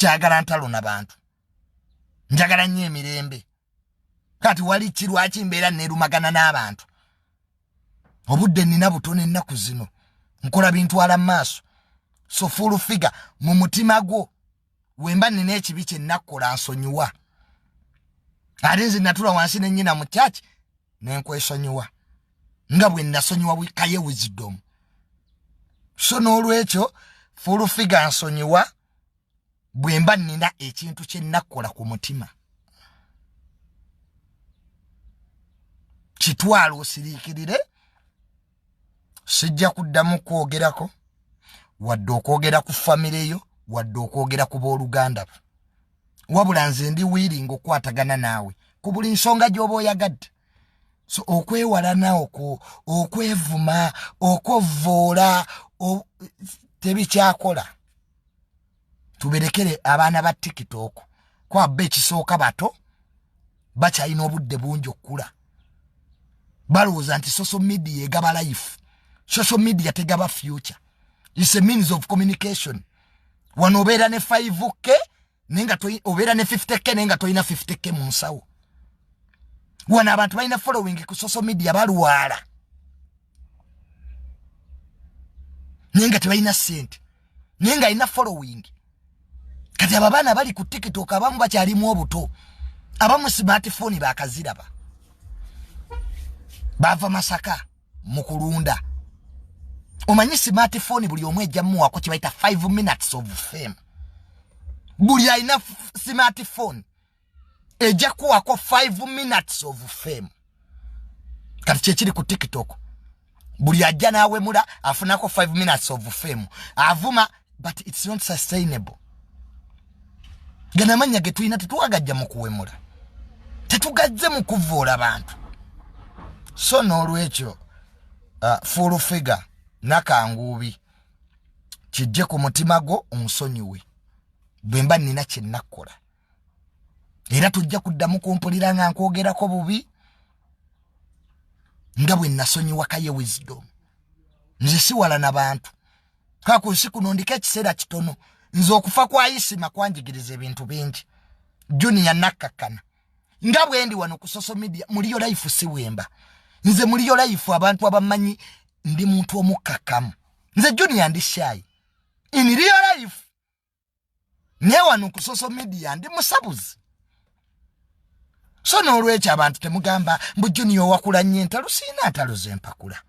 sikyagala ntalo n'abantu njagala nnyo emirembe kati wali kirwaki mbeera neerumagana n'abantu obudde nina butono ennaku zino nkola bintwala mu maaso so full figure mu mutima gwo wemba nina ekibi kye nnakola nsonyiwa ate nze natula wansi ne nnyina mu kyaki nenkwesonyiwa nga bwe nasonyiwa wikaye wisdom so n'olwekyo full figure nsonyiwa bwemba nina ekintu kye nnakola ku mutima kitwala osiriikirire sijja kuddamu kwogerako wadde okwogera ku famire yo wadde okwogera ku booluganda bo wabula nze ndi wiiringa okwatagana naawe ku buli nsonga gy'oba oyagadde so okwewala nawo okwevuma okwovvoola tebikyakola tuberekere abaana ba TikTok kwabba ekisooka bato bakyalina obudde bungi okukula balowooza nti social media egaba life social media tegaba future it's a means of communication wano obeera ne 5k nenga obeera ne 50k nenga toyina 50k mu nsawo wano abantu balina following ku social media balwala nenga tebalina sente nenga alina following kati abaana bali ku TikTok abamu bakyalimu obuto abamu smartphone bakaziraba bava Masaka mu kulunda omanyi smartphone buli omwe ejjamu wako kibaita 5 minutes of fame buli alina smartphone ejja kuwako 5 minutes of fame kati kyekiri ku TikTok buli ajja naawe mula afunako 5 minutes of fame avuma but it's not sustainable gana manya getulina tetuwagajja mu kuwemula tetugazze mu kuvvoola bantu so n'olwekyo full figure nakanguubi kijje ku mutima gwo omusonyiwe bwemba nina kye nnakola era tujja kuddamu kumpulira nga nkwogerako bubi nga bwe nasonyiwa kaye wisdom nze siwala n'abantu kakunsi kuno ndika ekiseera kitono nze okufa kwa Isima kwanjigiriza ebintu bingi Junior nakkakana nga bwe ndi wano ku social media muliyo life siwemba nze muliyo life abantu abamanyi ndi muntu omukkakamu nze Junior ndi shy in real life ne wano ku social media ndi musabuzi so n'olwekyo abantu temugamba mbu Junior wakula nnyo entalo siina ntalo ze mpakula